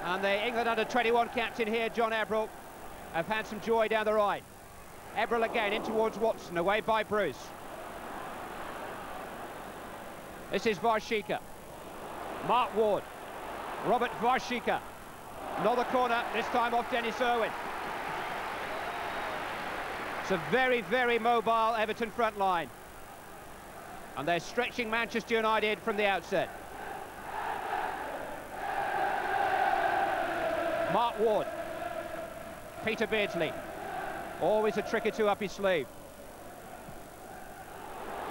And the England under-21 captain here, John Ebrell, have had some joy down the right. Ebrell again in towards Watson, away by Bruce. This is Varshika. Mark Ward. Robert Varshika. Another corner, this time off Dennis Irwin. It's a very, very mobile Everton front line. And they're stretching Manchester United from the outset. Mark Ward. Peter Beardsley. Always a trick or two up his sleeve.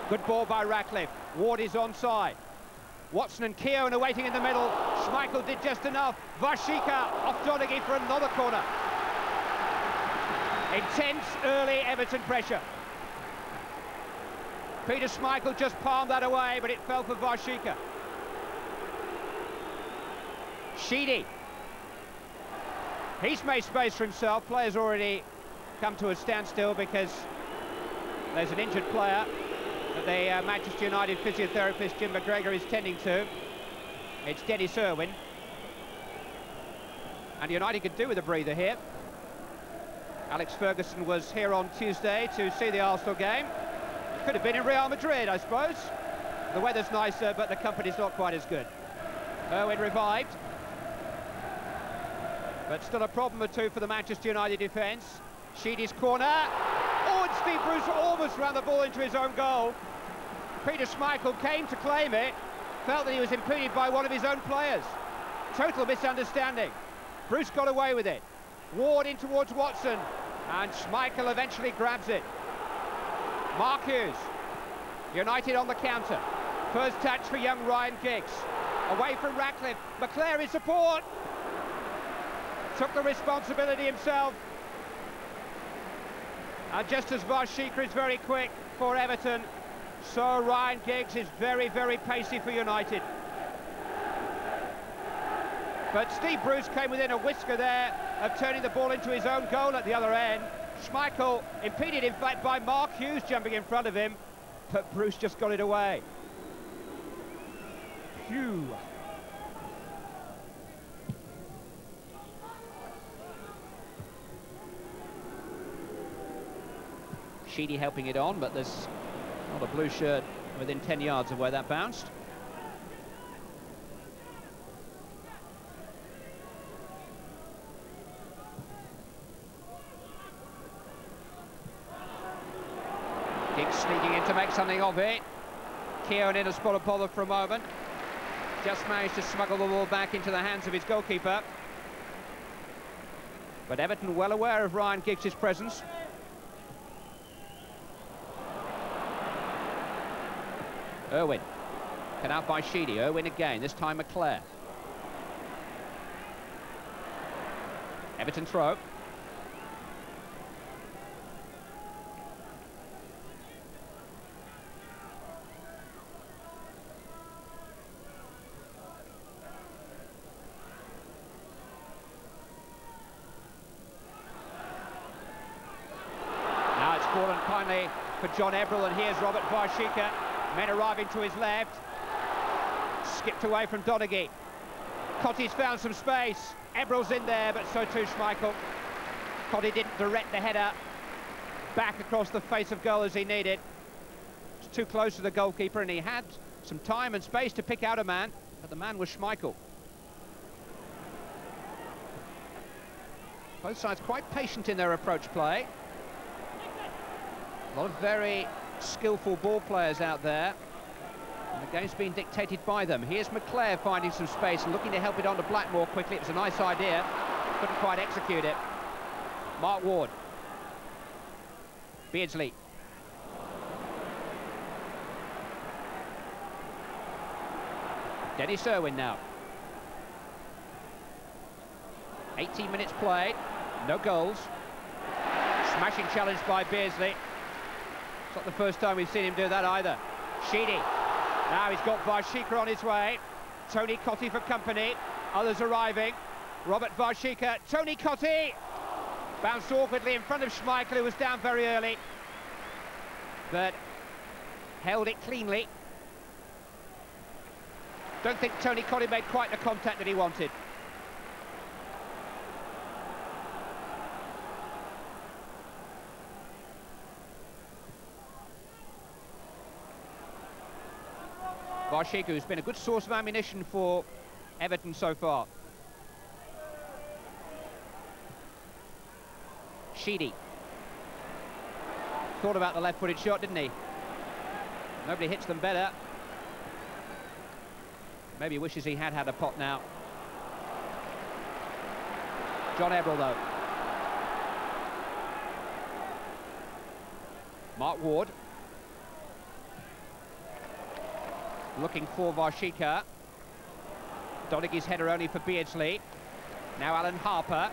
Good ball by Ratcliffe. Ward is onside. Watson and Keown are waiting in the middle. Schmeichel did just enough. Varshika off Donaghy for another corner. Intense early Everton pressure. Peter Schmeichel just palmed that away, but it fell for Varshika. Sheedy. He's made space for himself. Players already come to a standstill because there's an injured player that the Manchester United physiotherapist Jim McGregor is tending to. It's Dennis Irwin. And United could do with a breather here. Alex Ferguson was here on Tuesday to see the Arsenal game. Could have been in Real Madrid, I suppose. The weather's nicer, but the company's not quite as good. Irwin revived. But still a problem or two for the Manchester United defence. Sheedy's corner. Oh, and Steve Bruce almost ran the ball into his own goal. Peter Schmeichel came to claim it, felt that he was impeded by one of his own players. Total misunderstanding. Bruce got away with it. Ward in towards Watson, and Schmeichel eventually grabs it. Mark Hughes. United on the counter. First touch for young Ryan Giggs. Away from Ratcliffe. McClare in support. Took the responsibility himself. And just as Varshika is very quick for Everton, so Ryan Giggs is very, very pacey for United. But Steve Bruce came within a whisker there of turning the ball into his own goal at the other end. Schmeichel impeded, in fact, by Mark Hughes jumping in front of him, but Bruce just got it away. Phew. Sheedy helping it on, but there's not a blue shirt within 10 yards of where that bounced. Giggs sneaking in to make something of it. Keown in a spot of bother for a moment. Just managed to smuggle the ball back into the hands of his goalkeeper. But Everton well aware of Ryan Giggs' presence. Irwin, cut out by Sheedy. Irwin again, this time McClare. Everton throw. Now it's fallen finally for John Ebrell, and here's Robert Varshika. Men arriving to his left. Skipped away from Donaghy. Cotty's found some space. Ebrell's in there, but so too Schmeichel. Cotty didn't direct the header back across the face of goal as he needed. It's too close to the goalkeeper, and he had some time and space to pick out a man, but the man was Schmeichel. Both sides quite patient in their approach play. A lot of very skillful ball players out there, and the game's been dictated by them. Here's McClare finding some space and looking to help it on to Blackmore quickly. It was a nice idea, couldn't quite execute it. Mark Ward. Beardsley. Dennis Irwin now. 18 minutes played, no goals. Smashing challenge by Beardsley. It's not the first time we've seen him do that either. Sheedy. Now he's got Varshika on his way. Tony Cotty for company. Others arriving. Robert Varshika. Tony Cotty. Bounced awkwardly in front of Schmeichel, who was down very early, but held it cleanly. Don't think Tony Cotty made quite the contact that he wanted. Varsika, who's been a good source of ammunition for Everton so far. Sheedy. Thought about the left-footed shot, didn't he? Nobody hits them better. Maybe wishes he had a pot now. John Ebrell, though. Mark Ward. Looking for Varsika. Donaghy's header only for Beardsley. Now Alan Harper.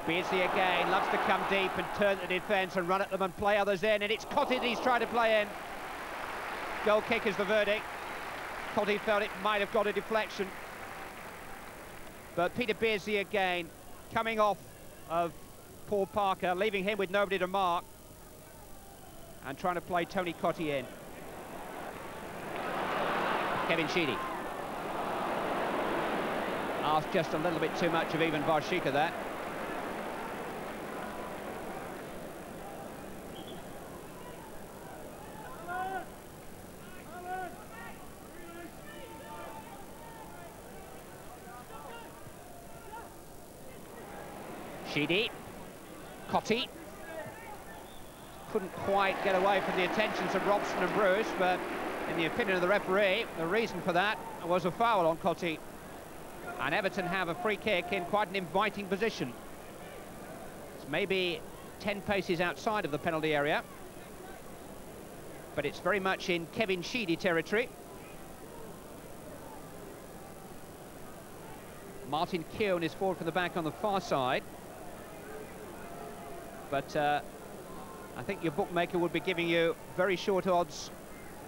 Beardsley again, loves to come deep and turn the defence and run at them and play others in, and it's Cottee that he's trying to play in. Goal kick is the verdict. Cottee felt it might have got a deflection. But Peter Beardsley again, coming off of Paul Parker, leaving him with nobody to mark, and trying to play Tony Cottee in. Kevin Sheedy. Asked just a little bit too much of even Varsika there. Sheedy. Cottee. Couldn't quite get away from the attentions of Robson and Bruce, but in the opinion of the referee, the reason for that was a foul on Cottee. And Everton have a free kick in quite an inviting position. It's maybe 10 paces outside of the penalty area, but it's very much in Kevin Sheedy territory. Martin Keown is forward from the back on the far side. But I think your bookmaker would be giving you very short odds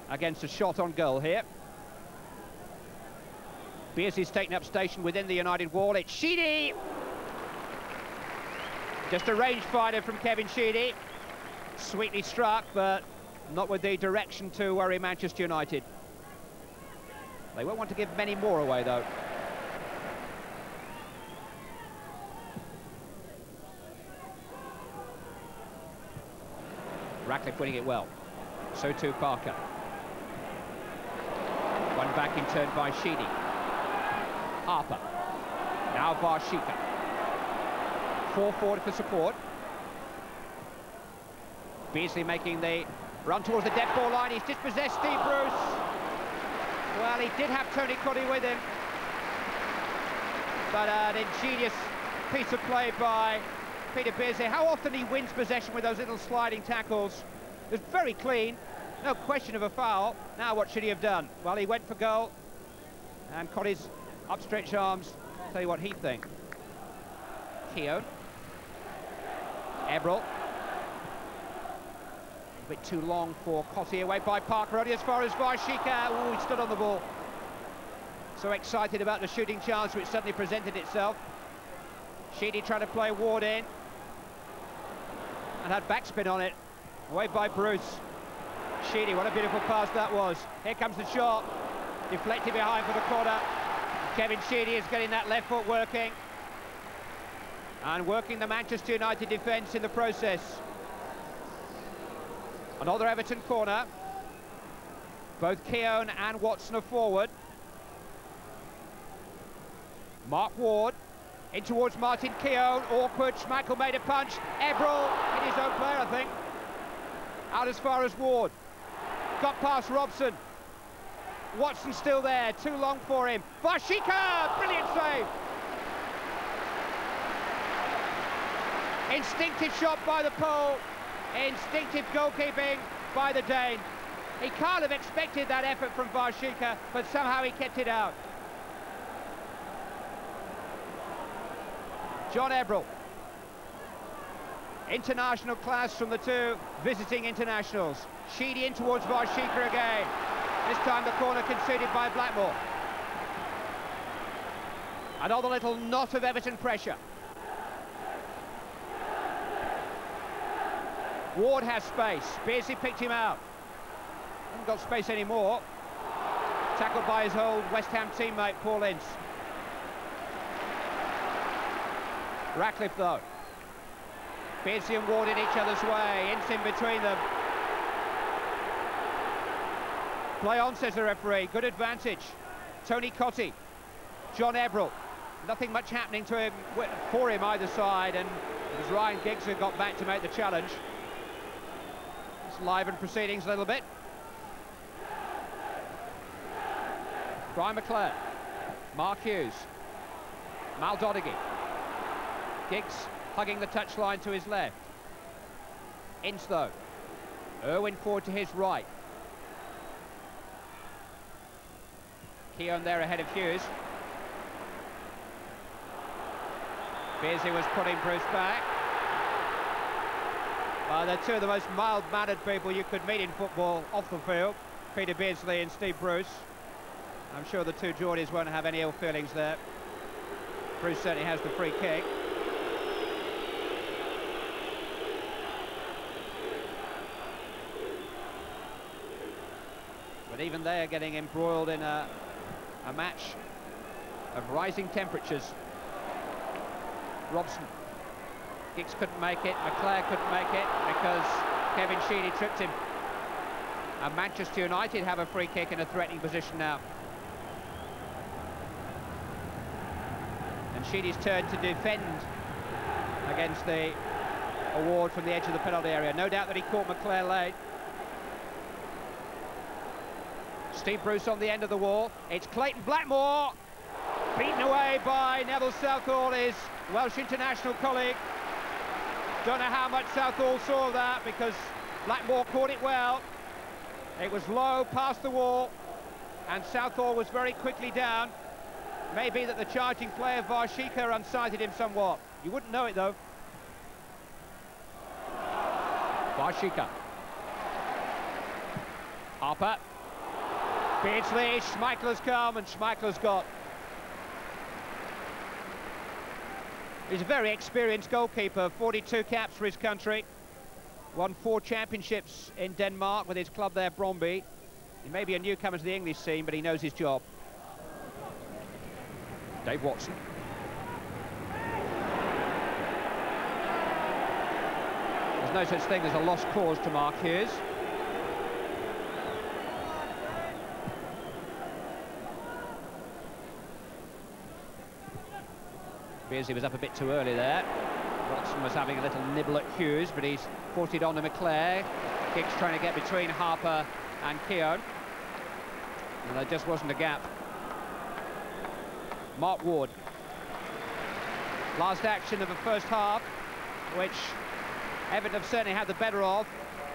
against a shot on goal here. Beardsley's taken up station within the United wall. It's Sheedy! Just a range fighter from Kevin Sheedy. Sweetly struck, but not with the direction to worry Manchester United. They won't want to give many more away, though. Ratcliffe winning it well. So too Parker. One back in turn by Sheedy. Harper. Now Varsika. 4 forward for support. Beardsley making the run towards the dead ball line. He's dispossessed Steve Bruce. Well, he did have Tony Cottee with him. But an ingenious piece of play by Peter Beardsley. How often he wins possession with those little sliding tackles. It was very clean, no question of a foul. Now what should he have done? Well, he went for goal, and Cottee's upstretched arms tell you what he thinks. Keown. Ebrell. A bit too long for Cottee, away by Parker, only as far as Varsika. Oh, he stood on the ball. So excited about the shooting chance which suddenly presented itself. Sheedy trying to play Ward in. And had backspin on it. Away by Bruce. Sheedy, what a beautiful pass that was. Here comes the shot. Deflected behind for the corner. Kevin Sheedy is getting that left foot working. And working the Manchester United defence in the process. Another Everton corner. Both Keown and Watson are forward. Mark Ward. In towards Martin Keown, awkward, Schmeichel made a punch, Ebrell in his own player, I think. Out as far as Ward. Got past Robson. Watson still there, too long for him. Varsika, brilliant save. Instinctive shot by the pole, instinctive goalkeeping by the Dane. He can't have expected that effort from Varsika, but somehow he kept it out. John Ebrell. International class from the two visiting internationals. Sheedy in towards Varsika again. This time the corner conceded by Blackmore. Another little knot of Everton pressure. Ward has space. Beardsley picked him out. Hasn't got space anymore. Tackled by his old West Ham teammate Paul Ince. Ratcliffe, though. Beardsley and Ward in each other's way. Ince in between them. Play on, says the referee. Good advantage. Tony Cottee, John Everett. Nothing much happening to him for him either side, and it was Ryan Giggs who got back to make the challenge. It's livened proceedings a little bit. Brian McClare, Mark Hughes, Mal Donaghy. Giggs hugging the touchline to his left. Ince though. Irwin forward to his right. Keown there ahead of Hughes. Beardsley was putting Bruce back. They're two of the most mild-mannered people you could meet in football off the field. Peter Beardsley and Steve Bruce. I'm sure the two Geordies won't have any ill feelings there. Bruce certainly has the free kick. But even they are getting embroiled in a match of rising temperatures. Robson. Giggs couldn't make it, McClare couldn't make it because Kevin Sheedy tripped him. And Manchester United have a free kick in a threatening position now. And Sheedy's turn to defend against the award from the edge of the penalty area. No doubt that he caught McClare late. Steve Bruce on the end of the wall. It's Clayton Blackmore, beaten away by Neville Southall, his Welsh international colleague. Don't know how much Southall saw that because Blackmore caught it well. It was low past the wall and Southall was very quickly down. Maybe that the charging player Varshika unsighted him somewhat. You wouldn't know it though. Varshika. Harper. Beardsley, Schmeichel's come and Schmeichel's got. He's a very experienced goalkeeper, 42 caps for his country. Won 4 championships in Denmark with his club there, Brøndby. He may be a newcomer to the English scene, but he knows his job. Dave Watson. There's no such thing as a lost cause to Mark Hughes. Beardsley was up a bit too early there. Watson was having a little nibble at Hughes, but he's forced it on to McClare. Giggs trying to get between Harper and Keown. And there just wasn't a gap. Mark Ward. Last action of the first half, which Everton have certainly had the better of.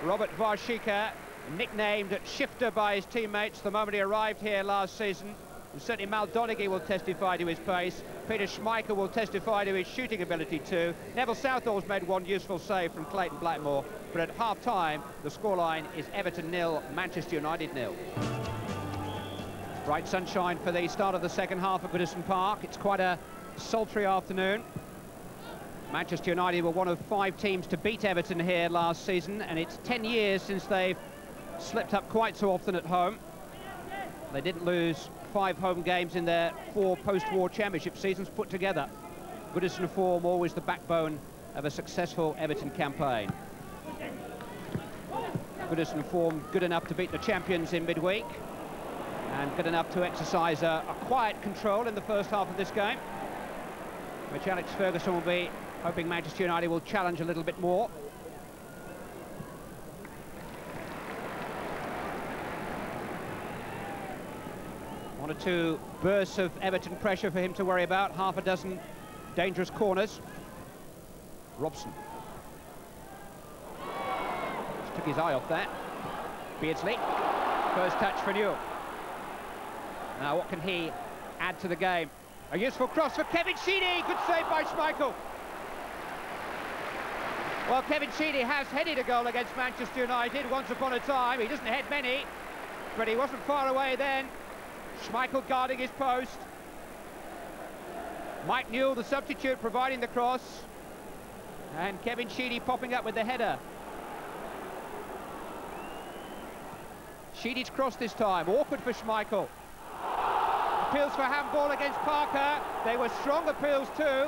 Robert Varshika, nicknamed Shifter by his teammates the moment he arrived here last season. And certainly Mal Donaghy will testify to his pace. Peter Schmeichel will testify to his shooting ability too. Neville Southall's made one useful save from Clayton Blackmore. But at half-time, the scoreline is Everton 0, Manchester United 0. Bright sunshine for the start of the second half at Goodison Park. It's quite a sultry afternoon. Manchester United were one of 5 teams to beat Everton here last season, and it's 10 years since they've slipped up quite so often at home. They didn't lose 5 home games in their 4 post-war championship seasons put together. Goodison form always the backbone of a successful Everton campaign. Goodison form good enough to beat the champions in midweek and good enough to exercise a quiet control in the first half of this game, which Alex Ferguson will be hoping Manchester United will challenge a little bit more. One or two bursts of Everton pressure for him to worry about, half a dozen dangerous corners. Robson. Just took his eye off that. Beardsley. First touch for Newell. Now what can he add to the game? A useful cross for Kevin Sheedy. Good save by Schmeichel. Well, Kevin Sheedy has headed a goal against Manchester United once upon a time. He doesn't head many, but he wasn't far away then. Schmeichel guarding his post. Mike Newell, the substitute, providing the cross. And Kevin Sheedy popping up with the header. Sheedy's cross this time, awkward for Schmeichel. Appeals for handball against Parker. They were strong appeals too,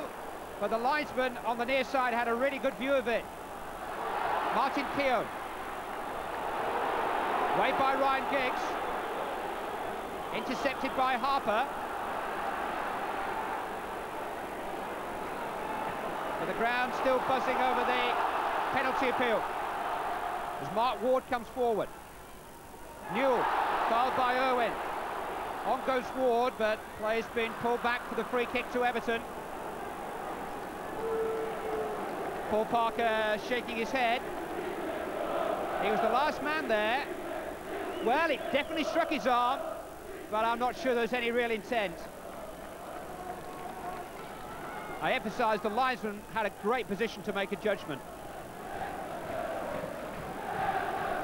but the linesman on the near side had a really good view of it. Martin Keown. Waved by Ryan Giggs. Intercepted by Harper. But the ground still buzzing over the penalty appeal. As Mark Ward comes forward. Newell, fouled by Irwin. On goes Ward, but play's been pulled back for the free kick to Everton. Paul Parker shaking his head. He was the last man there. Well, it definitely struck his arm, but I'm not sure there's any real intent. I emphasise the linesman had a great position to make a judgment.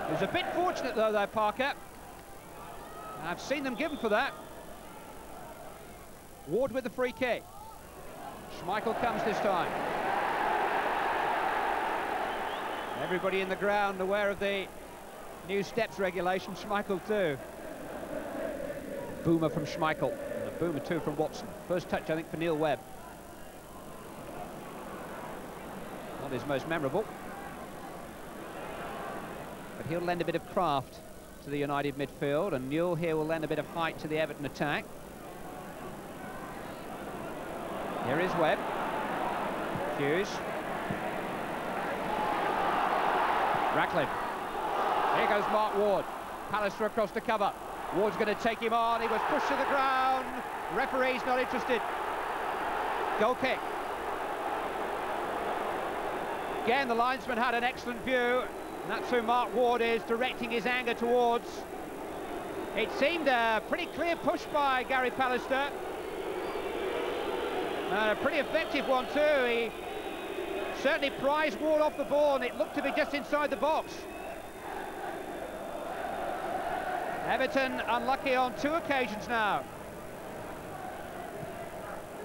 It was a bit fortunate though, Parker. I've seen them given for that. Ward with the free kick. Schmeichel comes this time. Everybody in the ground aware of the new steps regulation. Schmeichel too. Boomer from Schmeichel. And a boomer too from Watson. First touch, I think, for Neil Webb. Not his most memorable. But he'll lend a bit of craft to the United midfield, and Newell here will lend a bit of height to the Everton attack. Here is Webb. Hughes. Ratcliffe. Here goes Mark Ward. Pallister across the cover. Ward's going to take him on. He was pushed to the ground. Referee's not interested. Goal kick. Again, the linesman had an excellent view. And that's who Mark Ward is directing his anger towards. It seemed a pretty clear push by Gary Pallister. And a pretty effective one too. He certainly prized Ward off the ball, and it looked to be just inside the box. Everton unlucky on 2 occasions now.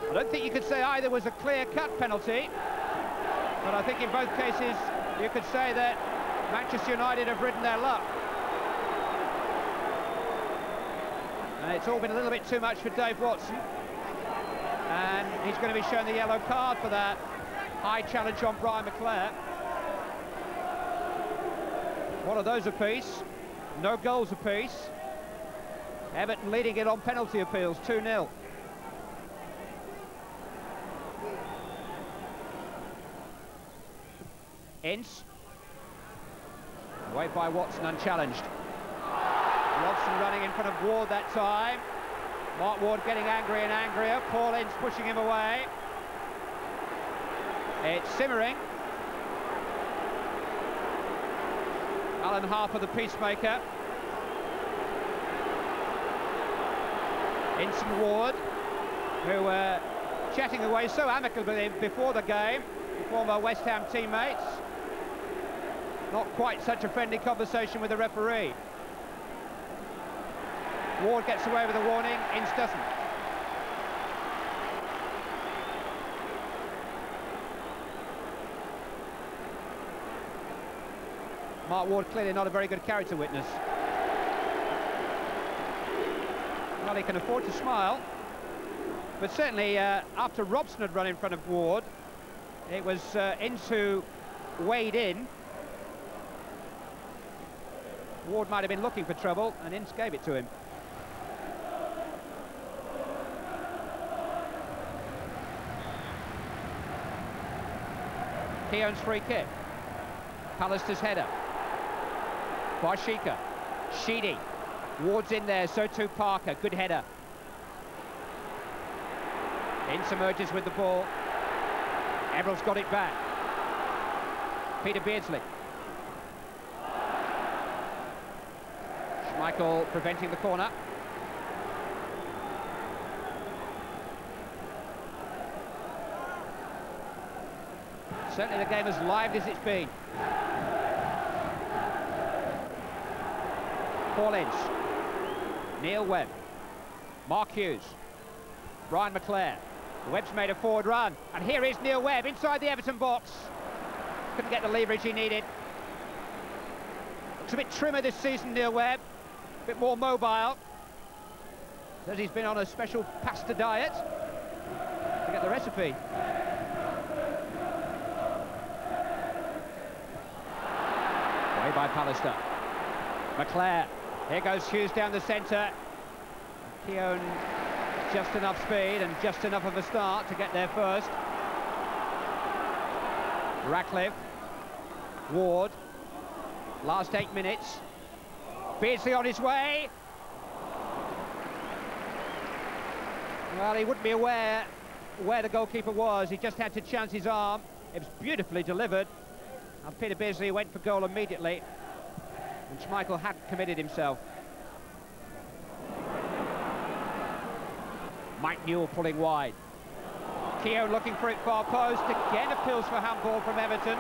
I don't think you could say either was a clear-cut penalty, but I think in both cases you could say that Manchester United have ridden their luck. And it's all been a little bit too much for Dave Watson. And he's going to be shown the yellow card for that high challenge on Brian McClair. One of those apiece. No goals apiece. Everton leading it on penalty appeals, 2-0. Ince. Away by Watson, unchallenged. Watson running in front of Ward that time. Mark Ward getting angrier and angrier. Paul Ince pushing him away. It's simmering. Alan Harper, the peacemaker. Ince and Ward, who were chatting away so amicably before the game, former West Ham teammates. Not quite such a friendly conversation with the referee. Ward gets away with a warning, Ince doesn't. Mark Ward clearly not a very good character witness. Well, he can afford to smile, but certainly after Robson had run in front of Ward, it was Ince who weighed in. Ward might have been looking for trouble, and Ince gave it to him. Keown's free kick. Pallister's header. Barshika. Sheedy. Ward's in there, so too Parker. Good header. Ince emerges with the ball. Everill's got it back. Peter Beardsley. Schmeichel preventing the corner. Certainly the game as lively as it's been. Paul Ince. Neil Webb. Mark Hughes. Brian McClair. Webb's made a forward run, and here is Neil Webb inside the Everton box. Couldn't get the leverage he needed. Looks a bit trimmer this season, Neil Webb. A bit more mobile. Says he's been on a special pasta diet to get the recipe. Away by Pallister. McClair. Here goes Hughes down the centre. Keown, just enough speed and just enough of a start to get there first. Ratcliffe, Ward, last 8 minutes. Beardsley on his way. Well, he wouldn't be aware where the goalkeeper was. He just had to chance his arm. It was beautifully delivered. And Peter Beardsley went for goal immediately. And Schmeichel had committed himself. Mike Newell pulling wide. Keown looking for it far post. Again appeals for handball from Everton.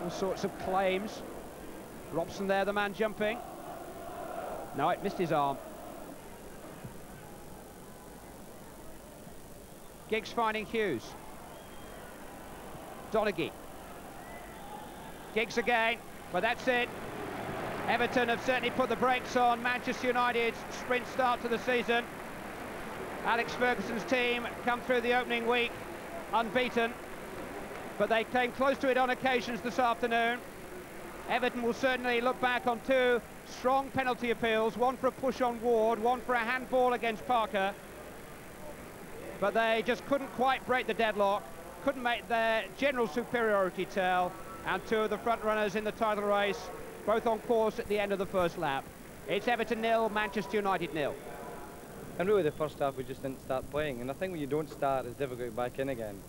All sorts of claims. Robson there, the man jumping. No, it missed his arm. Giggs finding Hughes. Donaghy. Giggs again, but that's it. Everton have certainly put the brakes on Manchester United's sprint start to the season. Alex Ferguson's team come through the opening week unbeaten, but they came close to it on occasions this afternoon. Everton will certainly look back on 2 strong penalty appeals, one for a push on Ward, one for a handball against Parker. But they just couldn't quite break the deadlock, couldn't make their general superiority tell, and 2 of the front runners in the title race, both on course at the end of the first lap. It's Everton 0, Manchester United 0. And really the first half we just didn't start playing, and I think when you don't start it's difficult to get back in again.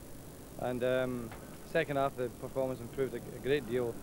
And second half the performance improved a great deal.